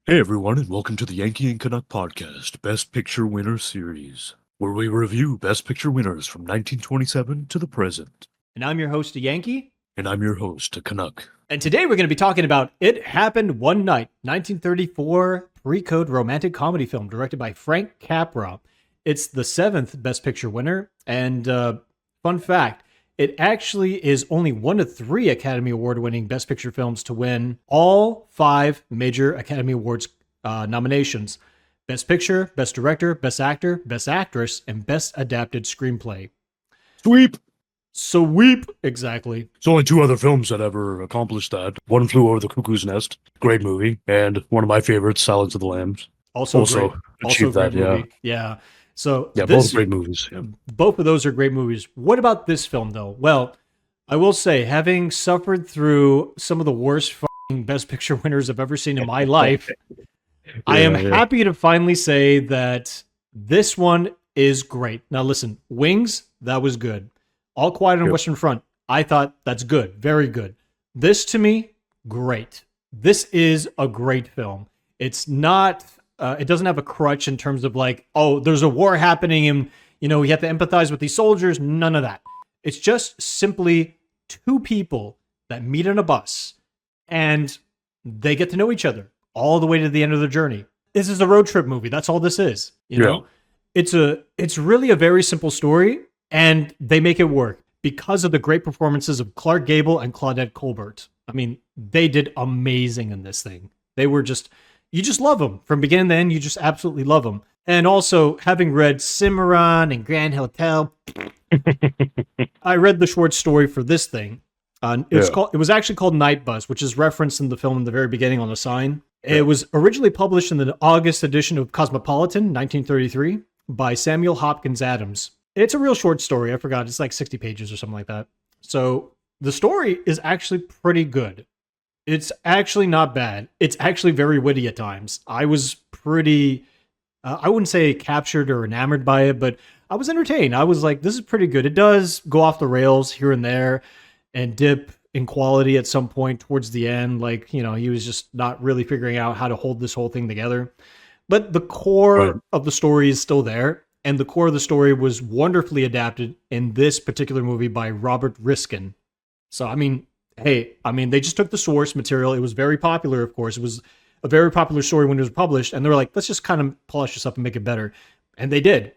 Hey everyone, and welcome to the Yankee and Canuck podcast, Best Picture Winner Series, where we review Best Picture winners from 1927 to the present. And I'm your host, a Yankee. And I'm your host, a Canuck. And today we're going to be talking about It Happened One Night, 1934 pre-code romantic comedy film directed by Frank Capra. It's the seventh Best Picture winner. And fun fact, it actually is only one of three Academy Award winning Best Picture films to win all five major Academy Awards nominations: Best Picture, Best Director, Best Actor, Best Actress, and Best Adapted Screenplay. Sweep! Sweep! Exactly. There's only two other films that ever accomplished that. One Flew Over the Cuckoo's Nest, great movie, and one of my favorites, Silence of the Lambs. Also Achieved that, movie. Yeah. So yeah, both great movies. Yeah. Both of those are great movies. What about this film, though? Well, I will say, having suffered through some of the worst Best Picture winners I've ever seen in my life, I am happy to finally say that this one is great. Now, listen, Wings, that was good. All Quiet on Western Front, I thought that's good, very good. This, to me, great. This is a great film. It's not... it doesn't have a crutch in terms of like, oh, there's a war happening and, you know, you have to empathize with these soldiers. None of that. It's just simply two people that meet on a bus and they get to know each other all the way to the end of their journey. This is a road trip movie. That's all this is. You know, it's really a very simple story, and they make it work because of the great performances of Clark Gable and Claudette Colbert. I mean, they did amazing in this thing. They were just... You just love them. From beginning to end, you just absolutely love them. And also, having read Cimarron and Grand Hotel, I read the short story for this thing. It was actually called Night Bus, which is referenced in the film in the very beginning on the sign. Yeah. It was originally published in the August edition of Cosmopolitan, 1933, by Samuel Hopkins Adams. It's a real short story. I forgot. It's like 60 pages or something like that. So the story is actually pretty good. It's actually not bad. It's actually very witty at times. I was pretty, I wouldn't say captured or enamored by it, but I was entertained. I was like, this is pretty good. It does go off the rails here and there and dip in quality at some point towards the end. Like, you know, he was just not really figuring out how to hold this whole thing together. But the core of the story is still there. And the core of the story was wonderfully adapted in this particular movie by Robert Riskin. So, I mean, hey, they just took the source material. It was very popular, of course. It was a very popular story when it was published, and they were like, let's just kind of polish this up and make it better. And they did.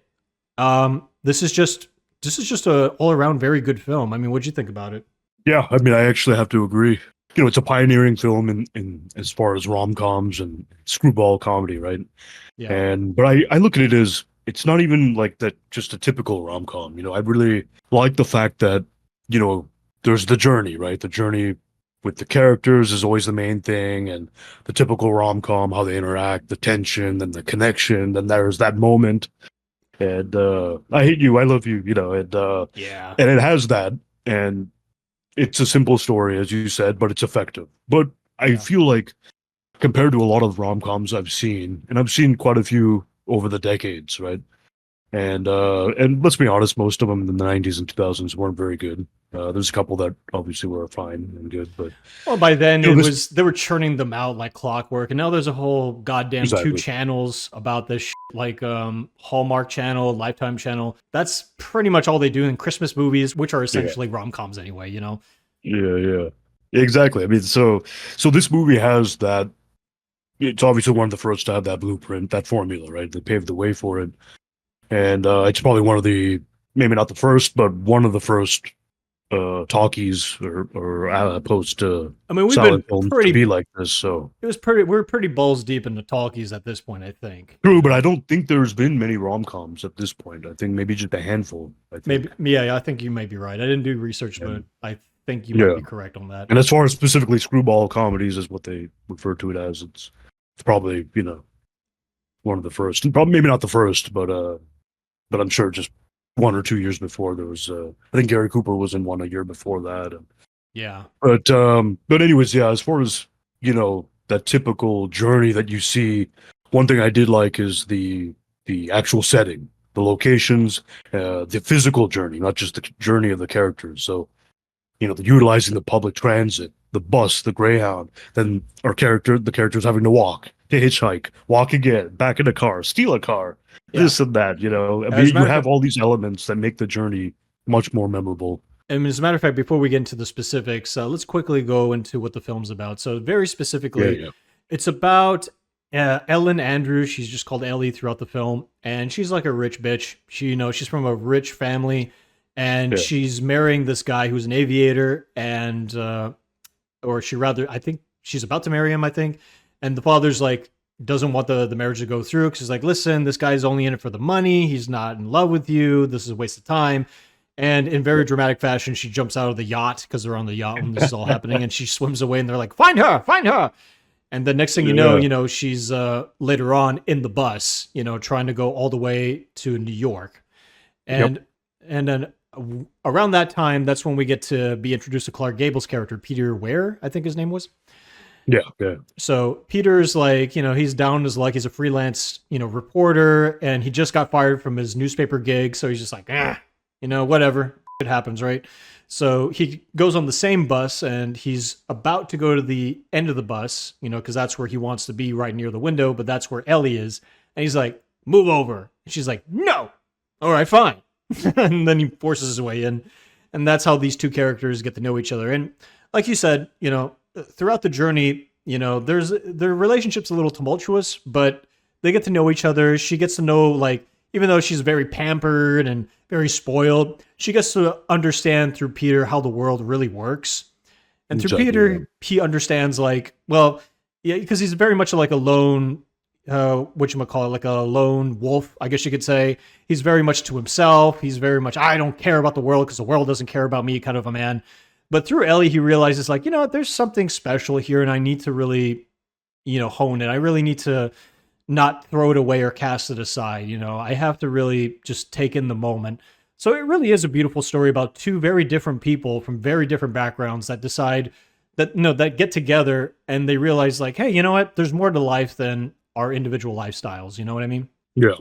This is just a all-around very good film. I mean, what'd you think about it? Yeah, I mean, I actually have to agree. You know, it's a pioneering film in as far as rom-coms and screwball comedy, right? Yeah. But I look at it as, it's not even like that, just a typical rom-com. You know, I really like the fact that, you know, there's the journey, right? The journey with the characters is always the main thing, and the typical rom-com, how they interact, the tension and the connection, then there's that moment. And I hate you, I love you, you know, and and it has that, and it's a simple story, as you said, but it's effective. But I feel like compared to a lot of rom-coms I've seen, and I've seen quite a few over the decades, right? And let's be honest, most of them in the 90s and 2000s weren't very good. There's a couple that obviously were fine and good, but well, by then they were churning them out like clockwork, and now there's a whole goddamn two channels about this like Hallmark Channel, Lifetime Channel. That's pretty much all they do in Christmas movies, which are essentially rom-coms anyway, you know. Yeah, exactly. I mean, so this movie has that. It's obviously one of the first to have that blueprint, that formula, right? They paved the way for it. And it's probably one of the, maybe not the first, but one of the first talkies or post we've silent been films pretty to be like this. So we're pretty balls deep in the talkies at this point, I think. True, but I don't think there's been many rom-coms at this point. I think maybe just a handful. I think. Maybe, yeah, I think you may be right. I didn't do research, but I think you might be correct on that. And as far as specifically screwball comedies is what they refer to it as, it's probably, you know, one of the first, and probably maybe not the first, but I'm sure just 1 or 2 years before there was, I think Gary Cooper was in one a year before that. And, yeah. But anyways, yeah, as far as, you know, that typical journey that you see, one thing I did like is the actual setting, the locations, the physical journey, not just the journey of the characters. So, you know, utilizing the public transit, the bus, the Greyhound, then the characters having to walk, to hitchhike, walk again, back in a car, steal a car, Yeah. this and that. You know, I As a mean, you matter of have fact, all these elements that make the journey much more memorable. and as a matter of fact, before we get into the specifics, let's quickly go into what the film's about. So, very Yeah, specifically, yeah, it's about Ellen Andrews. She's just called Ellie throughout the film, and she's like a rich bitch. She's from a rich family, and yeah. she's marrying this guy who's an aviator, and or she rather, I think she's about to marry him. I think, and the father's like doesn't want the marriage to go through because he's like, listen, this guy's only in it for the money. He's not in love with you. This is a waste of time. And in very dramatic fashion, she jumps out of the yacht because they're on the yacht when this is all happening, and she swims away. And they're like, "Find her, find her!" And the next thing Yeah. you know, she's later on in the bus, trying to go all the way to New York, and Yep. and then around that time, that's when we get to be introduced to Clark Gable's character, Peter Ware, I think his name was. Yeah, yeah. So Peter's like, he's down as like he's a freelance, reporter, and he just got fired from his newspaper gig, so he's just like, whatever, it happens, right? So he goes on the same bus, and he's about to go to the end of the bus, because that's where he wants to be, right near the window, but that's where Ellie is, and he's like, move over. And she's like, no. All right, fine. And then he forces his way in, and that's how these two characters get to know each other. And like you said, throughout the journey, their relationship's a little tumultuous, but they get to know each other. She gets to know, like, even though she's very pampered and very spoiled, she gets to understand through Peter how the world really works. And through Exactly, yeah. Peter, he understands, like, well, yeah, because he's very much like a lone, whatchamacallit, like a lone wolf, I guess you could say. He's very much to himself. He's very much, I don't care about the world because the world doesn't care about me, kind of a man. But through Ellie, he realizes, like, there's something special here, and I need to really, hone it. I really need to not throw it away or cast it aside. I have to really just take in the moment. So it really is a beautiful story about two very different people from very different backgrounds that decide that, that get together and they realize, like, hey, you know what? There's more to life than our individual lifestyles. You know what I mean? Yeah.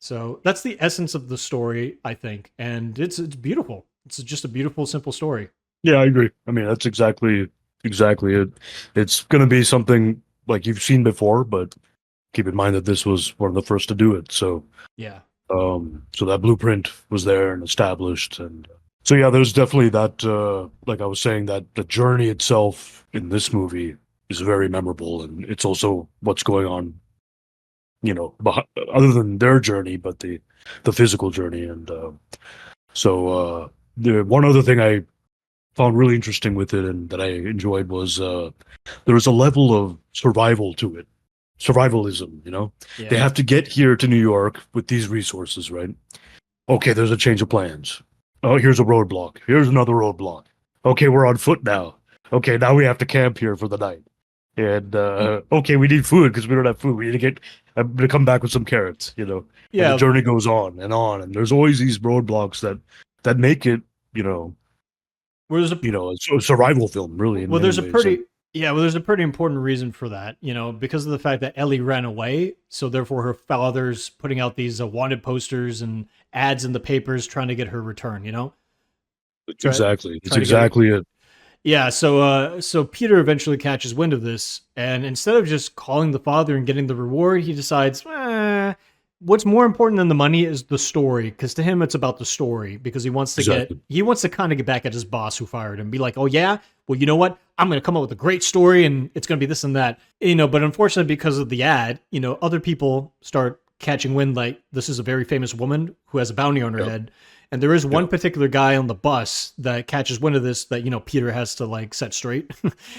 So that's the essence of the story, I think. And it's beautiful. It's just a beautiful, simple story. Yeah, I agree. I mean, that's exactly it. It's going to be something like you've seen before, but keep in mind that this was one of the first to do it. So, Yeah. so that blueprint was there and established, and so yeah, there's definitely that. Like I was saying, that the journey itself in this movie is very memorable, and it's also what's going on, other than their journey, but the physical journey, and the one other thing I found really interesting with it and that I enjoyed was there was a level of survival to it. Survivalism, Yeah. They have to get here to New York with these resources, right? Okay, there's a change of plans. Oh, here's a roadblock. Here's another roadblock. Okay, we're on foot now. Okay, now we have to camp here for the night. And okay, we need food because we don't have food. We need to get. I'm gonna come back with some carrots, And Yeah. the journey goes on, and there's always these roadblocks that make it, There's a a survival film, really. In well, many there's a ways. pretty yeah, well, there's a pretty important reason for that, because of the fact that Ellie ran away, so therefore her father's putting out these wanted posters and ads in the papers trying to get her return. Try, Exactly. It's trying to get her. exactly it. Yeah, so Peter eventually catches wind of this, and instead of just calling the father and getting the reward, he decides, what's more important than the money is the story, because to him it's about the story, because he wants to Exactly. kind of get back at his boss who fired him, be like, oh yeah, well, you know what? I'm going to come up with a great story, and it's going to be this and that, But unfortunately, because of the ad, other people start catching wind, like, this is a very famous woman who has a bounty on her Yep. head. And there is one Yep. particular guy on the bus that catches wind of this that, Peter has to, like, set straight.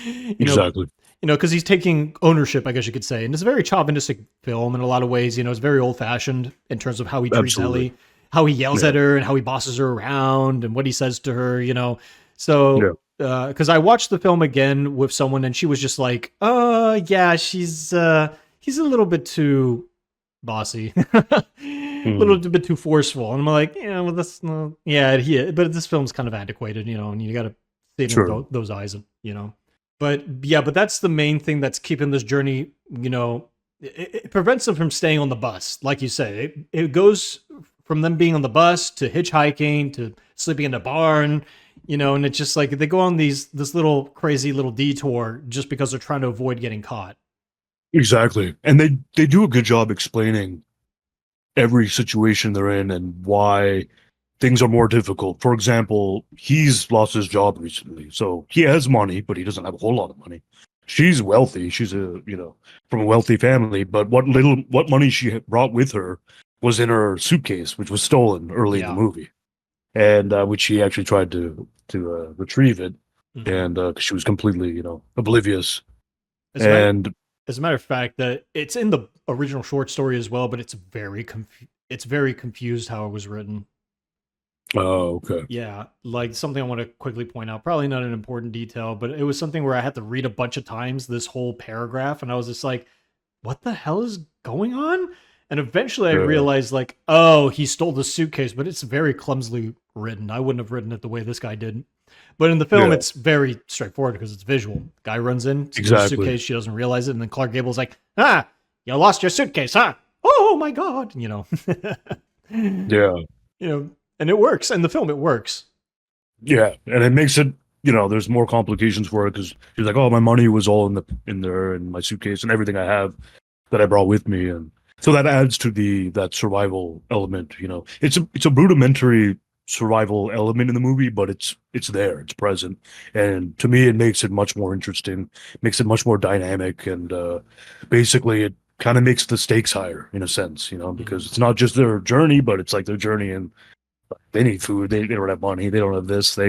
Exactly. Because he's taking ownership, I guess you could say. And it's a very chauvinistic film in a lot of ways. It's very old fashioned in terms of how he treats Absolutely. Ellie, how he yells Yeah. at her and how he bosses her around and what he says to her. So, because I watched the film again with someone and she was just like, oh, yeah, he's a little bit too bossy, a little bit too forceful. And I'm like, yeah, well, that's no, yeah, but this film's kind of antiquated, and you got to see it Sure. with those eyes, But yeah, but that's the main thing that's keeping this journey, it prevents them from staying on the bus. Like you said, it goes from them being on the bus to hitchhiking to sleeping in a barn, and it's just like they go on this little crazy little detour just because they're trying to avoid getting caught. Exactly. And they do a good job explaining every situation they're in and why things are more difficult. For example, he's lost his job recently, so he has money, but he doesn't have a whole lot of money. She's wealthy. She's from a wealthy family, but what money she had brought with her was in her suitcase, which was stolen early in the Yeah. movie, and which she actually tried to retrieve it, Mhm. and 'cause she was completely oblivious. As a matter And as a matter of fact, that it's in the original short story as well, but it's very confused how it was written. oh, okay, Yeah, like something I want to quickly point out. Probably not an important detail, but it was something where I had to read a bunch of times this whole paragraph, and I was just like, "What the hell is going on?" And eventually, I yeah, realized, like, oh, he stole the suitcase, but it's very clumsily written. I wouldn't have written it the way this guy did. But in the film, yeah, it's very straightforward because it's visual. The guy runs in, steals a exactly, suitcase, she doesn't realize it, and then Clark Gable's like, "Ah, you lost your suitcase, huh? Oh my god!" yeah. And it works. In the film, it works. Yeah, and it makes it, there's more complications for it because she's like, "Oh, my money was all in there and my suitcase and everything I have that I brought with me," and so that adds to the that survival element. It's a rudimentary survival element in the movie, but it's there, it's present, and to me, it makes it much more interesting, makes it much more dynamic, and basically, it kind of makes the stakes higher in a sense, because Mhm. it's not just their journey, but it's like their journey and they need food. They don't have money. They don't have this. So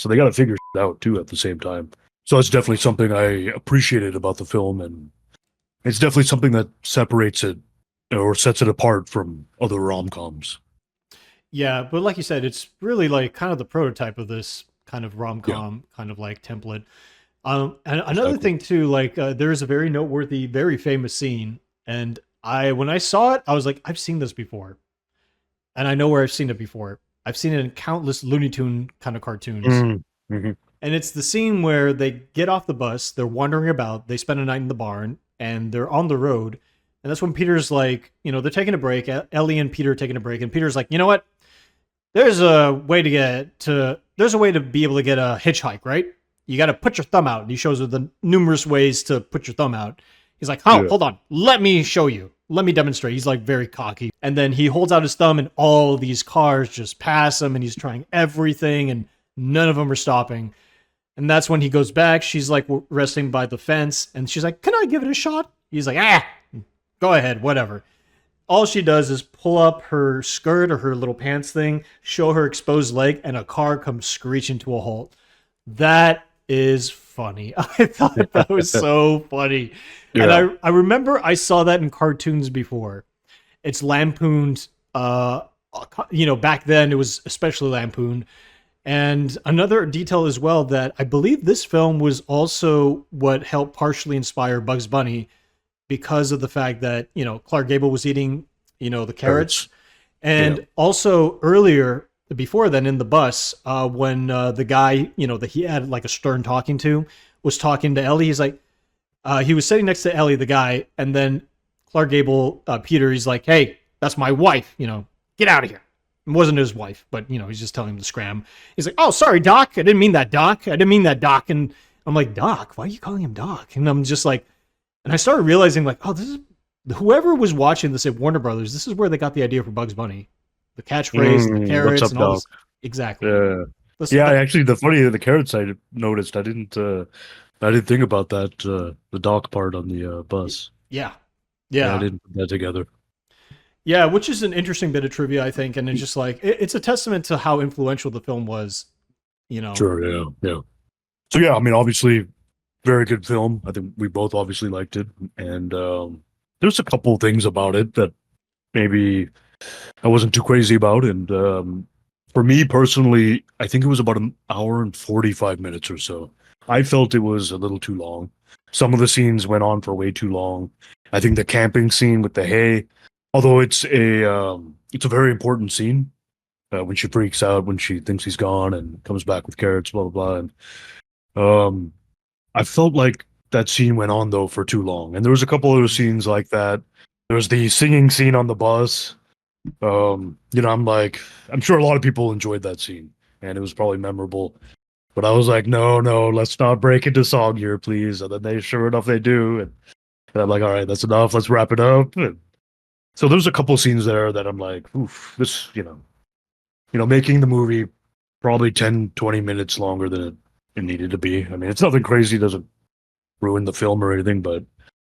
they got to figure it out too at the same time. So it's definitely something I appreciated about the film, and it's definitely something that separates it or sets it apart from other rom coms. Yeah, but like you said, it's really like kind of the prototype of this kind of rom Yeah, com kind of like template. And another exactly. thing too, like there is a very noteworthy, very famous scene, and when I saw it, I was like, I've seen this before, and I know where I've seen it before. I've seen it in countless Looney Tune kind of cartoons, Hmm. and it's the scene where they get off the bus, they're wandering about, they spend a night in the barn, and they're on the road, and that's when Peter's like, they're taking a break. Ellie and Peter are taking a break, and Peter's like, you know what? There's a way to be able to get a hitchhike, right? You got to put your thumb out. And he shows her the numerous ways to put your thumb out. He's like, "Oh, Yeah, hold on. Let me show you. Let me demonstrate." He's like very cocky. And then he holds out his thumb and all these cars just pass him and he's trying everything and none of them are stopping. And that's when he goes back. She's like resting by the fence and she's like, "Can I give it a shot?" He's like, "Ah, go ahead, whatever." All she does is pull up her skirt or her little pants thing, show her exposed leg, and a car comes screeching to a halt. That is funny. I thought that was so funny. And yeah, I remember I saw that in cartoons before. It's lampooned, back then it was especially lampooned. And another detail as well that I believe this film was also what helped partially inspire Bugs Bunny because of the fact that Clark Gable was eating the carrots, carrots. Yeah, and also earlier before then in the bus when the guy that he had like a stern talking to was talking to Ellie. He's like he was sitting next to Ellie, the guy, and then Clark Gable, Peter, he's like, "Hey, that's my wife. Get out of here." It wasn't his wife, but he's just telling him to scram. He's like, "Oh, sorry, Doc. I didn't mean that, Doc. I didn't mean that, Doc." And I'm like, "Doc? Why are you calling him Doc?" And I'm just like, and I started realizing, like, oh, this is whoever was watching this at Warner Brothers. This is where they got the idea for Bugs Bunny, the catchphrase and the what's carrots up, and all dog? this. Exactly. Yeah, Listen, yeah. Actually, the carrots I noticed. I didn't think about that. The dog part on the bus. yeah, Yeah, I yeah, didn't put that together. yeah. Which is an interesting bit of trivia, I think, and it's just like it's a testament to how influential the film was. You know, Sure, yeah, yeah. So yeah, I mean, obviously, very good film. I think we both obviously liked it, and there's a couple things about it that maybe I wasn't too crazy about. And for me personally, I think it was about an hour and 45 minutes or so. I felt it was a little too long. Some of the scenes went on for way too long. I think the camping scene with the hay, although it's a very important scene when she freaks out when she thinks he's gone and comes back with carrots, blah blah blah. And um, I felt like that scene went on though for too long, and there was a couple other scenes like that. There was the singing scene on the bus. I'm sure a lot of people enjoyed that scene, and it was probably memorable. But I was like, no, no, let's not break into song here, please. And then sure enough, they do. And I'm like, all right, that's enough. Let's wrap it up. And so there's a couple scenes there that I'm like, oof, this, making the movie probably 10, 20 minutes longer than it needed to be. I mean, it's nothing crazy, doesn't ruin the film or anything, but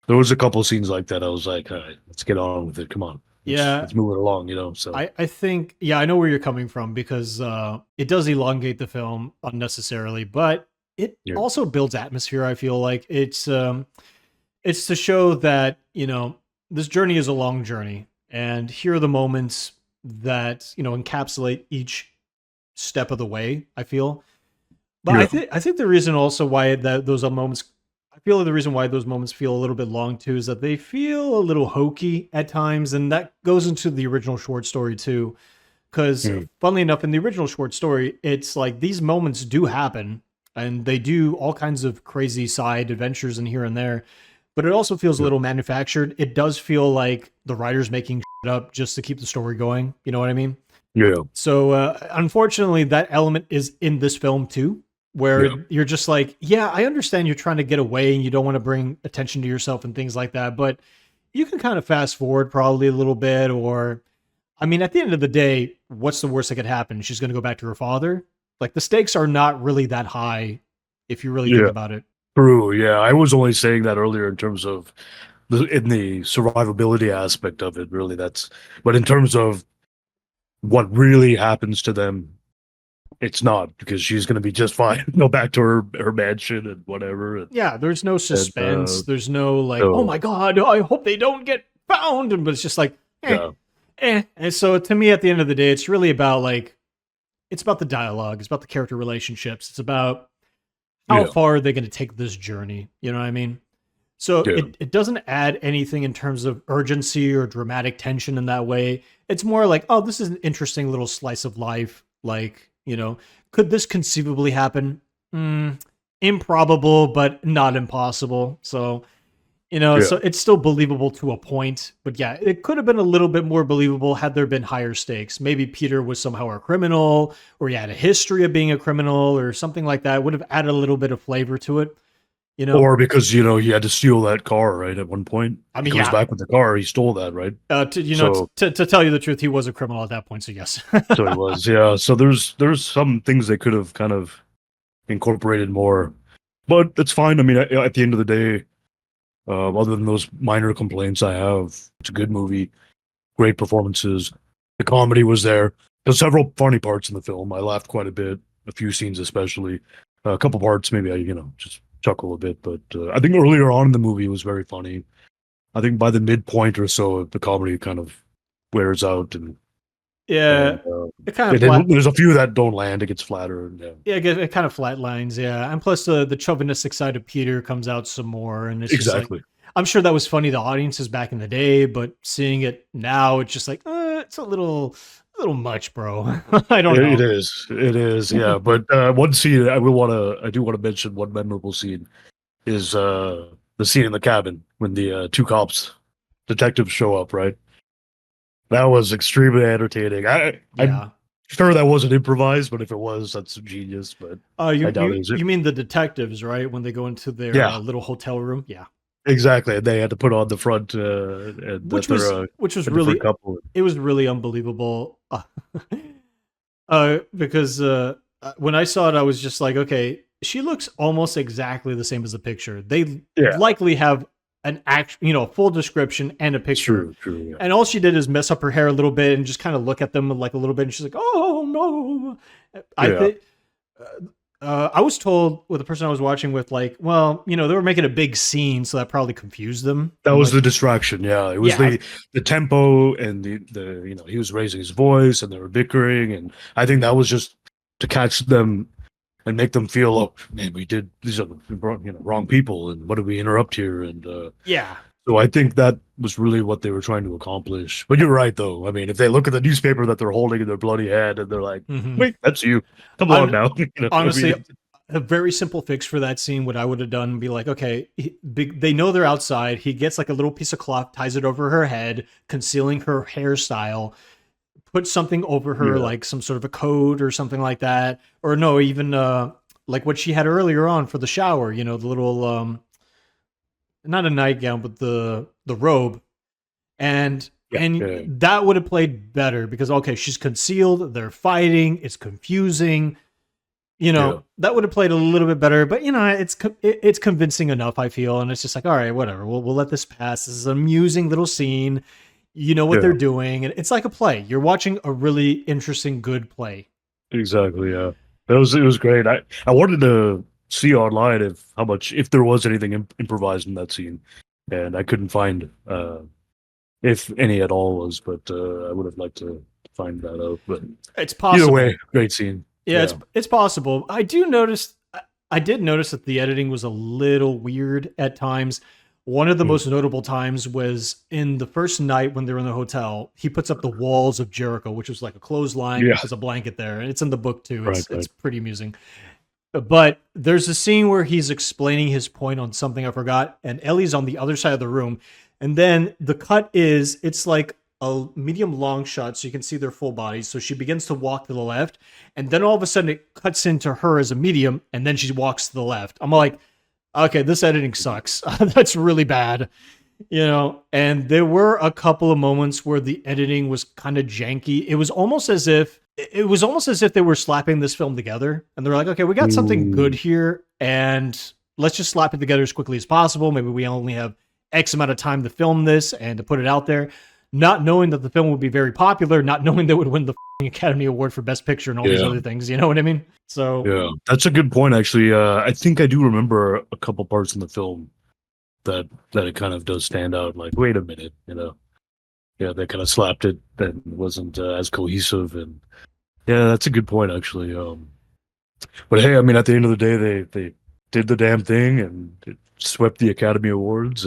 there was a couple scenes like that. I was like, all right, let's get on with it. Come on. Yeah, Let's move it along. So I think, yeah, I know where you're coming from because it does elongate the film unnecessarily, but it yeah, also builds atmosphere. I feel like it's to show that, this journey is a long journey, and here are the moments that, encapsulate each step of the way, I feel. But yeah, I think the reason also why that those are moments I feel like the reason why those moments feel a little bit long too is that they feel a little hokey at times, and that goes into the original short story too. Because mm, funnily enough, in the original short story, it's like these moments do happen, and they do all kinds of crazy side adventures in here and there. But it also feels a yeah, little manufactured. It does feel like the writer's making shit up just to keep the story going. You know what I mean? yeah, So unfortunately, that element is in this film too, where yeah, you're just like, yeah, I understand you're trying to get away and you don't want to bring attention to yourself and things like that, but you can kind of fast forward probably a little bit. Or, I mean, at the end of the day, what's the worst that could happen? She's going to go back to her father. Like the stakes are not really that high if you really think yeah. about it. True. Yeah, I was only saying that earlier in terms of in the survivability aspect of it. Really, but in terms of what really happens to them, it's not because she's going to be just fine. Go back to her mansion and whatever. Yeah, there's no And suspense. There's no like, oh so my God, I hope they don't get found. But it's just like, yeah, And so to me, at the end of the day, it's really about like, it's about the dialogue. It's about the character relationships. It's about how yeah, far are they going to take this journey? You know what I mean? So yeah, it doesn't add anything in terms of urgency or dramatic tension in that way. It's more like, oh, this is an interesting little slice of life. Like, could this conceivably happen? Improbable, but not impossible. So, yeah. so it's still believable to a point. But yeah, it could have been a little bit more believable had there been higher stakes. Maybe Peter was somehow a criminal, or he had a history of being a criminal, or something like that. Would have added a little bit of flavor to it. You know, Or because he had to steal that car right at one point. I He mean, comes yeah. back with the car. He stole that, right? So To tell you the truth, he was a criminal at that point. So yes. so he was, yeah. So there's some things they could have kind of incorporated more, but it's fine. I mean, at the end of the day, other than those minor complaints I have, it's a good movie, great performances. The comedy was there. There's several funny parts in the film. I laughed quite a bit, a few scenes especially. A couple parts, maybe I, just chuckle a bit. But I think earlier on in the movie it was very funny. I think by the midpoint or so, the comedy kind of wears out, and Yeah, and it kind of flat. there's a few that don't land. It gets flatter. And, Yeah, it kind of flatlines. Yeah, and plus the chauvinistic side of Peter comes out some more, and it's just like, exactly. I'm sure that was funny to audiences back in the day, but seeing it now, it's just like, it's a little much, bro. I don't It know. is. It is. Yeah. But one scene I do want to mention one memorable scene is the scene in the cabin when the two detectives show up. Right. That was extremely entertaining. I'm Yeah. sure that wasn't improvised, but if it was, that's genius. But I doubt it. Is it? You mean the detectives, right? When they go into their Yeah. little hotel room? Yeah. Exactly. And they had to put on the front and that they're Which was a different really, couple. it was really unbelievable. Because when I saw it, I was just like, okay, she looks almost exactly the same as the picture. They Yeah. likely have an a full description and a It's picture. true. True. Yeah. And all she did is mess up her hair a little bit and just kind of look at them like a little bit. And she's like, "Oh no!" I Yeah. think I was told with the person I was watching with, like, well, they were making a big scene, so that probably confused them. That I'm was like, the distraction. Yeah, it was yeah, the tempo and the he was raising his voice and they were bickering, and I think that was just to catch them and make them feel, oh man, we did these are wrong people, and what did we interrupt here? And yeah. so I think that was really what they were trying to accomplish. But you're right, though. I mean, if they look at the newspaper that they're holding in their bloody head and they're like, hmm wait, that's you. Come on now. Honestly, a very simple fix for that scene, what I would have done, be like, okay, they know they're outside. He gets like a little piece of cloth, ties it over her head, concealing her hairstyle, put something over her, Yeah. like some sort of a coat or something like that. Or no, even like what she had earlier on for the shower, the little not a nightgown, but the robe, and Yeah, and yeah, that would have played better because okay, she's concealed, they're fighting, it's confusing. yeah, That would have played a little bit better, but it's convincing enough, I feel, and it's just like, all right, whatever, we'll let this pass. This is an amusing little scene. You know what they're yeah. doing, and it's like a play. You're watching a really interesting, good play. Exactly. Yeah, it was great. I wanted to see online if there was anything improvised in that scene, and I couldn't find if any at all was. But I would have liked to find that out. But It's either possible. way, great scene. Yeah, Yeah. it's possible. I did notice that the editing was a little weird at times. One of the Mm. most notable times was in the first night when they're in the hotel. He puts up the walls of Jericho, which was like a clothesline. Yeah. There's a blanket there, and it's in the book too. Right. It's Right. pretty amusing. But there's a scene where he's explaining his point on something I forgot, and Ellie's on the other side of the room. And then the cut is it's like a medium long shot, so you can see their full bodies. So she begins to walk to the left, and then all of a sudden it cuts into her as a medium, and then she walks to the left. I'm like, okay, this editing sucks. That's really bad. And there were a couple of moments where the editing was kind of janky. It was almost as if they were slapping this film together and they're like, okay, we got something good Ooh. here and let's just slap it together as quickly as possible. Maybe we only have X amount of time to film this and to put it out there, not knowing that the film would be very popular, not knowing that it would win the Academy Award for Best Picture and all these Yeah. other things. You know what I mean? So Yeah. That's a good point, actually. I think I do remember a couple parts in the film that it kind of does stand out. Like, wait a minute, yeah, they kind of slapped it and wasn't as cohesive. And yeah, that's a good point, actually. But hey, I mean, at the end of the day, they did the damn thing and it swept the Academy Awards.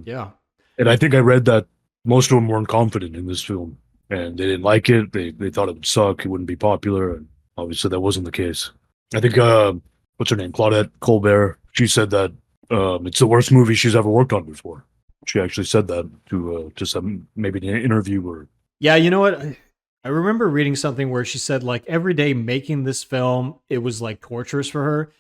yeah. And I think I read that most of them weren't confident in this film and they didn't like it. They thought it would suck, it wouldn't be popular, and obviously that wasn't the case. I think what's her name, Claudette Colbert. She said that it's the worst movie she's ever worked on before. She actually said that to some maybe an interview or Yeah, you know what? I remember reading something where she said like every day making this film, it was like torturous for her.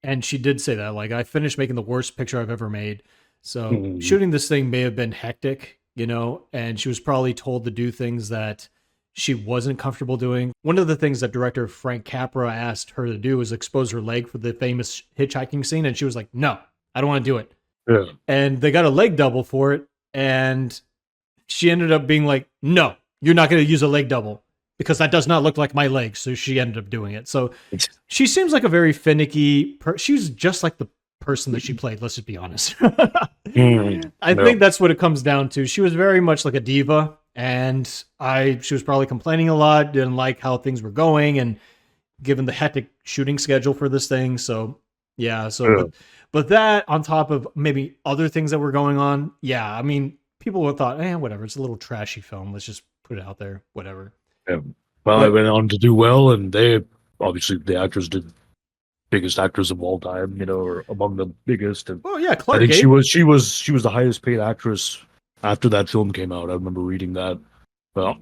And she did say that, like, I finished making the worst picture I've ever made. So Mhm. shooting this thing may have been hectic, and she was probably told to do things that she wasn't comfortable doing. One of the things that director Frank Capra asked her to do was expose her leg for the famous hitchhiking scene. And she was like, no, I don't want to do it. Yeah. And they got a leg double for it. And she ended up being like, no, you're not going to use a leg double because that does not look like my leg. So she ended up doing it. So she seems like a very finicky she's just like the person that she played. Let's just be honest. Mhm. I Yeah. think that's what it comes down to. She was very much like a diva, and she was probably complaining a lot, didn't like how things were going, and given the hectic shooting schedule for this thing. So yeah, Yeah. but that on top of maybe other things that were going on, yeah, I mean, people would have thought, whatever, it's a little trashy film. Let's just put it out there, whatever. Yeah. Well, it But went on to do well, and they obviously the actors did biggest actors of all time, or among the biggest. And well, yeah, I Clark think Gable. she was the highest paid actress after that film came out. I remember reading that.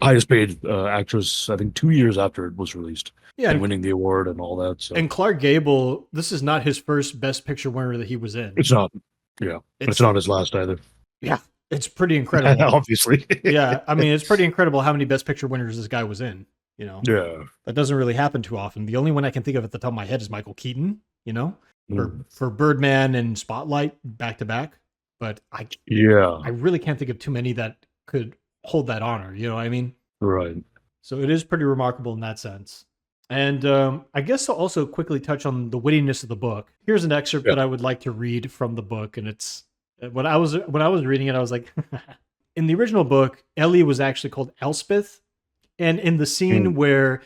Highest paid actress, I think 2 years after it was released, Yeah, and winning the award and all that. So and Clark Gable, this is not his first Best Picture winner that he was in. it's not, yeah, it's It's not his last either. yeah, it's pretty incredible. Obviously. Yeah, I mean, it's pretty incredible how many Best Picture winners this guy was in. Yeah. That doesn't really happen too often. The only one I can think of at the top of my head is Michael Keaton. Mm. For Birdman and Spotlight back to back. But I Yeah. really can't think of too many that could hold that honor. You know what I mean? Right. So it is pretty remarkable in that sense. And I guess I'll also quickly touch on the wittiness of the book. Here's an excerpt Yeah. that I would like to read from the book, and it's when I was reading it, I was like, in the original book, Ellie was actually called Elspeth, and in the scene Mm. where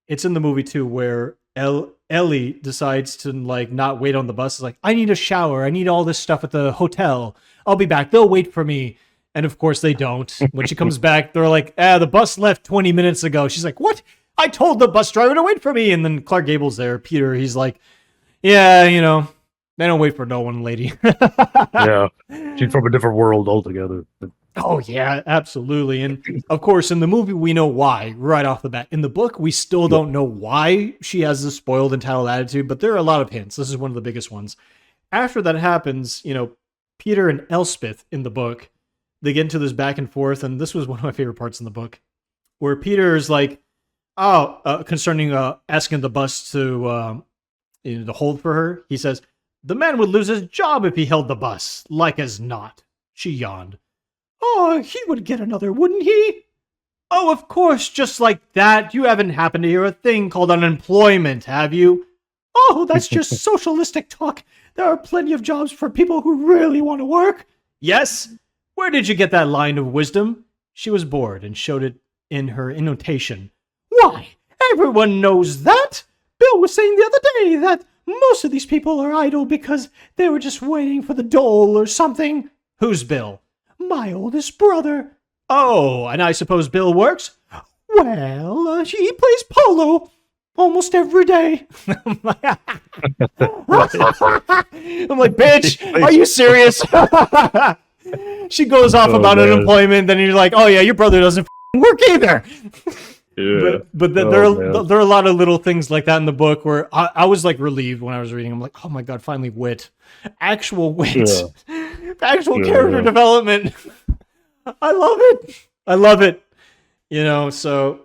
it's in the movie too, where Ellie decides to like not wait on the bus, is like, I need a shower, I need all this stuff at the hotel. I'll be back. They'll wait for me. And of course they don't. When she comes back, they're like, the bus left 20 minutes ago. She's like, what? I told the bus driver to wait for me. And then Clark Gable's there. Peter, he's like, yeah, they don't wait for no one, lady. Yeah. She's from a different world altogether. Oh, yeah, absolutely. And of course, in the movie, we know why right off the bat. In the book, we still don't know why she has this spoiled, entitled attitude, but there are a lot of hints. This is one of the biggest ones. After that happens, Peter and Elspeth in the book, they get into this back and forth, and this was one of my favorite parts in the book, where Peter is like, concerning asking the bus to to hold for her. He says, "The man would lose his job if he held the bus, like as not." She yawned. "Oh, he would get another, wouldn't he?" "Oh, of course, just like that. You haven't happened to hear a thing called unemployment, have you?" "Oh, that's just socialistic talk. There are plenty of jobs for people who really want to work." "Yes? Where did you get that line of wisdom?" She was bored and showed it in her intonation. "Why, everyone knows that. Bill was saying the other day that most of these people are idle because they were just waiting for the dole or something." "Who's Bill?" "My oldest brother." "Oh, and I suppose Bill works?" "Well, he plays polo almost every day." I'm like, bitch, are you serious? She goes off about unemployment, then you're like, oh yeah, your brother doesn't work either. Yeah. But there are a lot of little things like that in the book where I was like relieved when I was reading. I'm like, oh my god, finally wit. Actual wit. Yeah. Actual character development. I love it. I love it. You know, so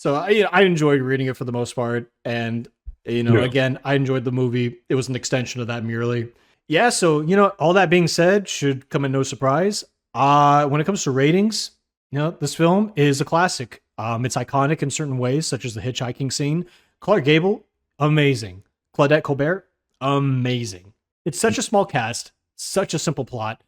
I enjoyed reading it for the most part. And, again, I enjoyed the movie. It was an extension of that merely. Yeah, so, all that being said, should come at no surprise. When it comes to ratings, this film is a classic. It's iconic in certain ways, such as the hitchhiking scene. Clark Gable, amazing. Claudette Colbert, amazing. It's such a small cast, such a simple plot,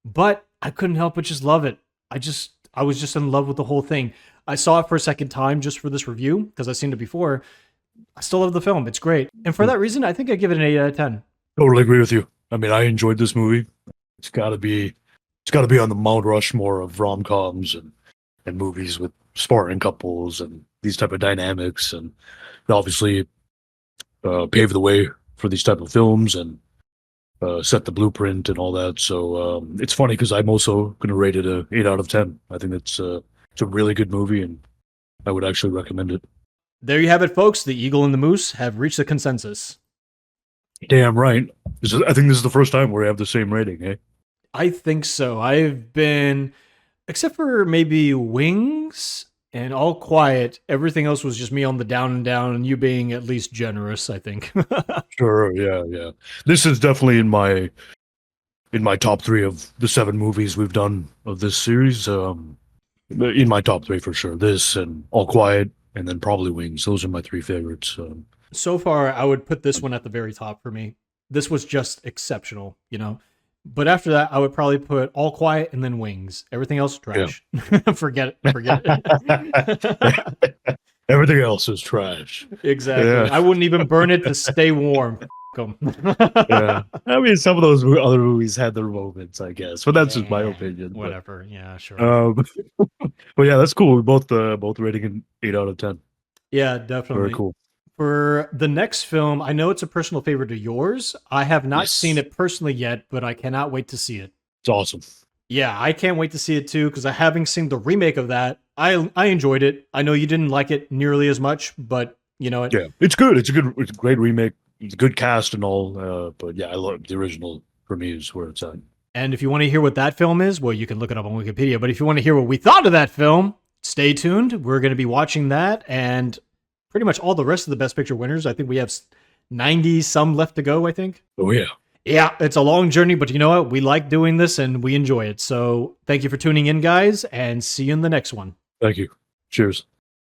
but I couldn't help but just love it. I was just in love with the whole thing. I saw it for a second time just for this review, because I've seen it before. I still love the film. It's great. And for that reason, I think I give it an 8 out of 10. Totally agree with you. I mean, I enjoyed this movie. It's got to be on the Mount Rushmore of rom-coms and movies with Spartan couples and these type of dynamics, and obviously paved the way for these type of films and set the blueprint and all that. So it's funny because I'm also going to rate it a 8 out of 10. I think it's a really good movie, and I would actually recommend it. There you have it, folks. The Eagle and the Moose have reached a consensus. Damn right. I think this is the first time where we have the same rating, eh? I think so. I've been, except for maybe Wings and All Quiet, everything else was just me on the down and down, and you being at least generous, I think. Sure, yeah. This is definitely in my top 3 of the 7 movies we've done of this series. In my top 3 for sure. This and All Quiet, and then probably Wings. Those are my 3 favorites. So far, I would put this one at the very top for me. This was just exceptional, But after that, I would probably put All Quiet and then Wings. Everything else, trash. Yeah. Forget it. Everything else is trash. Exactly. Yeah. I wouldn't even burn it to stay warm. Yeah. I mean, some of those other movies had their moments, I guess, but that's just my opinion. Whatever. But, yeah, sure. But yeah, that's cool. We both rating an 8 out of 10. Yeah, definitely. Very cool. For the next film, I know it's a personal favorite of yours. I have not seen it personally yet, but I cannot wait to see it. It's awesome. Yeah, I can't wait to see it too, because I haven't seen the remake of that. I enjoyed it. I know you didn't like it nearly as much, but Yeah, it's good. It's a great remake. It's a good cast and all. But yeah, I love the original. For me, is where it's at. And if you want to hear what that film is, well, you can look it up on Wikipedia. But if you want to hear what we thought of that film, stay tuned. We're going to be watching that and pretty much all the rest of the Best Picture winners. I think we have 90 some left to go, I think. Oh, yeah. Yeah, it's a long journey, but you know what? We like doing this and we enjoy it. So thank you for tuning in, guys, and see you in the next one. Thank you. Cheers.